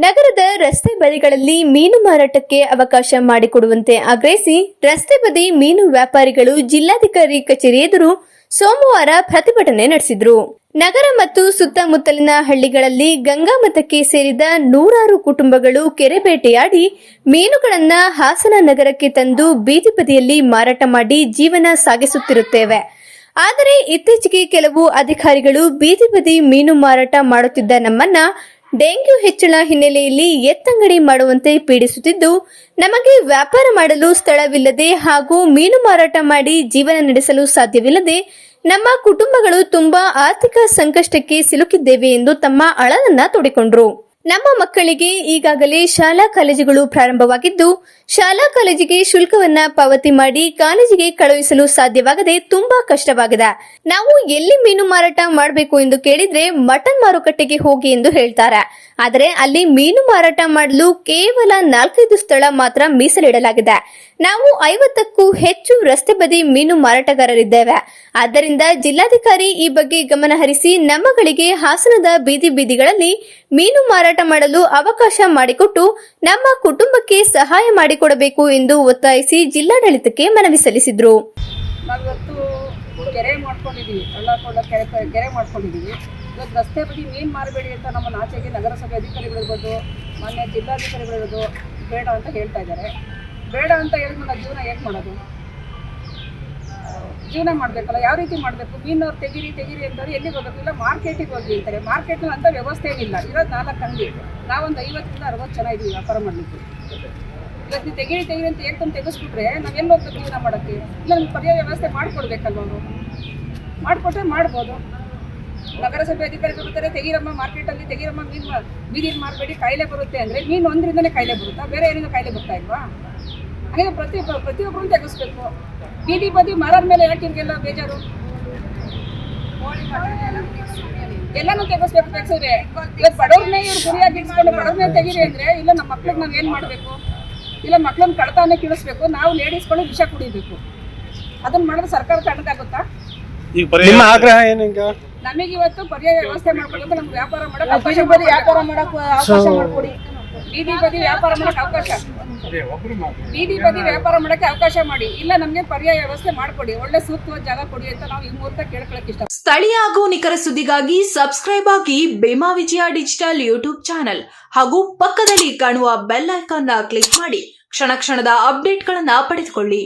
ನಗರದ ರಸ್ತೆ ಬದಿಗಳಲ್ಲಿ ಮೀನು ಮಾರಾಟಕ್ಕೆ ಅವಕಾಶ ಮಾಡಿಕೊಡುವಂತೆ ಆಗ್ರಹಿಸಿ ರಸ್ತೆ ಬದಿ ಮೀನು ವ್ಯಾಪಾರಿಗಳು ಜಿಲ್ಲಾಧಿಕಾರಿ ಕಚೇರಿ ಎದುರು ಸೋಮವಾರ ಪ್ರತಿಭಟನೆ ನಡೆಸಿದರು. ನಗರ ಮತ್ತು ಸುತ್ತಮುತ್ತಲಿನ ಹಳ್ಳಿಗಳಲ್ಲಿ ಗಂಗಾ ಮತಕ್ಕೆ ಸೇರಿದ ನೂರಾರು ಕುಟುಂಬಗಳು ಕೆರೆ ಬೇಟೆಯಾಡಿ ಮೀನುಗಳನ್ನು ಹಾಸನ ನಗರಕ್ಕೆ ತಂದು ಬೀದಿ ಬದಿಯಲ್ಲಿ ಮಾರಾಟ ಮಾಡಿ ಜೀವನ ಸಾಗಿಸುತ್ತಿರುತ್ತೇವೆ. ಆದರೆ ಇತ್ತೀಚೆಗೆ ಕೆಲವು ಅಧಿಕಾರಿಗಳು ಬೀದಿ ಬದಿ ಮೀನು ಮಾರಾಟ ಮಾಡುತ್ತಿದ್ದ ನಮ್ಮನ್ನ ಡೆಂಗ್ಯೂ ಹೆಚ್ಚಳ ಹಿನ್ನೆಲೆಯಲ್ಲಿ ಎತ್ತಂಗಡಿ ಮಾಡುವಂತೆ ಪೀಡಿಸುತ್ತಿದ್ದು, ನಮಗೆ ವ್ಯಾಪಾರ ಮಾಡಲು ಸ್ಥಳವಿಲ್ಲದೆ ಹಾಗೂ ಮೀನು ಮಾರಾಟ ಮಾಡಿ ಜೀವನ ನಡೆಸಲು ಸಾಧ್ಯವಿಲ್ಲದೆ ನಮ್ಮ ಕುಟುಂಬಗಳು ತುಂಬಾ ಆರ್ಥಿಕ ಸಂಕಷ್ಟಕ್ಕೆ ಸಿಲುಕಿದ್ದೇವೆ ಎಂದು ತಮ್ಮ ಅಳಲನ್ನ ತೋಡಿಕೊಂಡರು. ನಮ್ಮ ಮಕ್ಕಳಿಗೆ ಈಗಾಗಲೇ ಶಾಲಾ ಕಾಲೇಜುಗಳು ಪ್ರಾರಂಭವಾಗಿದ್ದು, ಶಾಲಾ ಕಾಲೇಜಿಗೆ ಶುಲ್ಕವನ್ನ ಪಾವತಿ ಮಾಡಿ ಕಾಲೇಜಿಗೆ ಕಳುಹಿಸಲು ಸಾಧ್ಯವಾಗದೆ ತುಂಬಾ ಕಷ್ಟವಾಗಿದೆ. ನಾವು ಎಲ್ಲಿ ಮೀನು ಮಾರಾಟ ಮಾಡಬೇಕು ಎಂದು ಕೇಳಿದ್ರೆ ಮಟನ್ ಮಾರುಕಟ್ಟೆಗೆ ಹೋಗಿ ಎಂದು ಹೇಳ್ತಾರೆ. ಆದರೆ ಅಲ್ಲಿ ಮೀನು ಮಾರಾಟ ಮಾಡಲು ಕೇವಲ 4-5 ಸ್ಥಳ ಮಾತ್ರ ಮೀಸಲಿಡಲಾಗಿದೆ. ನಾವು 50ಕ್ಕೂ ಹೆಚ್ಚು ರಸ್ತೆ ಬದಿ ಮೀನು ಮಾರಾಟಗಾರರಿದ್ದೇವೆ. ಆದ್ದರಿಂದ ಜಿಲ್ಲಾಧಿಕಾರಿ ಈ ಬಗ್ಗೆ ಗಮನ ಹರಿಸಿ ನಮ್ಮಗಳಿಗೆ ಹಾಸನದ ಬೀದಿಗಳಲ್ಲಿ ಮೀನು ಮಾರಾಟ ಮಾಡಲು ಅವಕಾಶ ಮಾಡಿಕೊಟ್ಟು ನಮ್ಮ ಕುಟುಂಬಕ್ಕೆ ಸಹಾಯ ಮಾಡಿಕೊಡಬೇಕು ಎಂದು ಒತ್ತಾಯಿಸಿ ಜಿಲ್ಲಾಡಳಿತಕ್ಕೆ ಮನವಿ ಸಲ್ಲಿಸಿದರು. ಕೆರೆ ಮಾಡ್ಕೊಂಡಿದ್ದೀವಿ, ಕೆರೆ ಮಾಡ್ಕೊಂಡಿದ್ದೀವಿ. ಇವತ್ತು ರಸ್ತೆ ಬದಿ ಮೀನು ಮಾರಬೇಡಿ ಅಂತ ನಮ್ಮನ್ನು ಆಚೆಗೆ ನಗರಸಭೆ ಅಧಿಕಾರಿಗಳಿರ್ಬೋದು, ಮಾನ್ಯ ಜಿಲ್ಲಾಧಿಕಾರಿಗಳಿರ್ಬೋದು ಬೇಡ ಅಂತ ಹೇಳ್ತಾ ಇದ್ದಾರೆ. ಬೇಡ ಅಂತ ಹೇಳಿದ್ರೆ ನಾವು ಜೀವನ ಹೇಗೆ ಮಾಡೋದು? ಜೀವನ ಮಾಡಬೇಕಲ್ಲ, ಯಾವ ರೀತಿ ಮಾಡಬೇಕು? ಮೀನವ್ರು ತೆಗೀರಿ ಅಂತವ್ರು ಎಲ್ಲಿಗೆ ಹೋಗಬೇಕು? ಇಲ್ಲ ಮಾರ್ಕೆಟಿಗೆ ಹೋಗಿ ಅಂತಾರೆ. ಮಾರ್ಕೆಟ್ನಲ್ಲಿ ಅಂತ ವ್ಯವಸ್ಥೆ ಏನಿಲ್ಲ. ಇರೋದು 4 ಅಂಗಡಿ, ನಾವೊಂದು 50ರಿಂದ 60 ಜನ ಇದ್ದೀವಿ ವ್ಯಾಪಾರ ಮಾಡಲಿಕ್ಕೆ. ಇವತ್ತು ನೀವು ತೆಗೀರಿ ಅಂತ ಹೇಳ್ಕೊಂಡು ತೆಗೆಸ್ಬಿಟ್ರೆ ನಾವು ಎಲ್ಲಿ ಹೋಗ್ಬೇಕು ಜೀವನ ಮಾಡೋಕ್ಕೆ? ಇಲ್ಲ ನಮ್ಗೆ ಪರ್ಯಾಯ ವ್ಯವಸ್ಥೆ ಮಾಡಿಕೊಡ್ಬೇಕಲ್ವ? ಅವರು ಮಾಡಿಕೊಟ್ರೆ ಮಾಡ್ಬೋದು. ನಗರಸಭೆ ಅಧಿಕಾರಿಗಳು ಬರ್ತಾರೆ, ತೆಗೀರಮ್ಮ ಮಾರ್ಕೆಟಲ್ಲಿ ತೆಗೀರಮ್ಮ, ಮೀನು ಬೀದಿಲಿ ಮಾರಬೇಡಿ, ಕಾಯಿಲೆ ಬರುತ್ತೆ ಅಂದರೆ ಮೀನು ಒಂದರಿಂದನೇ ಕಾಯಿಲೆ ಬರುತ್ತಾ? ಬೇರೆ ಏನಿಂದ ಕಾಯಿಲೆ ಬರ್ತಾ ಇಲ್ವಾ? ಹಾಗೆ ಪ್ರತಿಯೊಬ್ಬರನ್ನು ತೆಗೆಸ್ಬೇಕು. ಬೀದಿ ಬದಿ ಮಾರಾದ ಮೇಲೆ ಯಾಕೆ ಹಿಂಗೆಲ್ಲ ಬೇಜಾರು? ಎಲ್ಲನೂ ತೆಗೆಸ್ಬೇಕು. ತೆಗೆಸಿದ್ರೆ ಇವತ್ತು ಬಡವ್ರನ್ನೇ ಇವ್ರು ಗುರಿಯಾಗಿ ಇಟ್ಕೊಂಡು ಬಡವ್ರನ್ನೇ ತೆಗೀರಿ ಅಂದರೆ, ಇಲ್ಲ ನಮ್ಮ ಮಕ್ಳಿಗೆ ನಾವು ಏನು ಮಾಡಬೇಕು? ಇಲ್ಲ ಮಕ್ಳನ್ನ ಕಳ್ತಾನೆ ಕೀಳಿಸ್ಬೇಕು, ನಾವು ಲೇಡೀಸ್ಗಳು ವಿಷ ಕುಡಿಬೇಕು. ಅದನ್ನ ಮಾಡಿದ್ರೆ ಸರ್ಕಾರ ತಣ್ಣಗಾಗುತ್ತಾ? ಆಗ್ರಹ ಏನೀಗ? ನಮಗೆ ಇವತ್ತು ಪರ್ಯಾಯ ವ್ಯವಸ್ಥೆ ಮಾಡ್ಕೊಬೇಕು. ನಮ್ಗೆ ವ್ಯಾಪಾರ ಮಾಡಕ್ಕೆ ಅವಕಾಶ ಮಾಡಿಕೊಡಿ. ಬೀದಿ ಬದಿ ವ್ಯಾಪಾರ ಮಾಡಕ್ಕೆ ಅವಕಾಶ ಮಾಡಿ. ಇಲ್ಲ ನಮಗೆ ಪರ್ಯಾಯ ವ್ಯವಸ್ಥೆ ಮಾಡಿಕೊಡಿ, ಒಳ್ಳೆ ಸೂಕ್ತವಾದ ಜಾಗ ಕೊಡಿ ಅಂತ ನಾವು ಈ ಮೂಲಕ ಕೇಳ್ಕೊಳಕ್ಕೆ ಇಷ್ಟ. ಸ್ಥಳೀಯ ಹಾಗೂ ನಿಖರ ಸುದ್ದಿಗಾಗಿ ಸಬ್ಸ್ಕ್ರೈಬ್ ಆಗಿ ಬೇಮಾ ವಿಜಯ ಡಿಜಿಟಲ್ ಯೂಟ್ಯೂಬ್ ಚಾನೆಲ್ ಹಾಗೂ ಪಕ್ಕದಲ್ಲಿ ಕಾಣುವ ಬೆಲ್ ಐಕಾನ್ ಕ್ಲಿಕ್ ಮಾಡಿ ಕ್ಷಣ ಕ್ಷಣದ ಅಪ್ಡೇಟ್ಗಳನ್ನು ಪಡೆದುಕೊಳ್ಳಿ.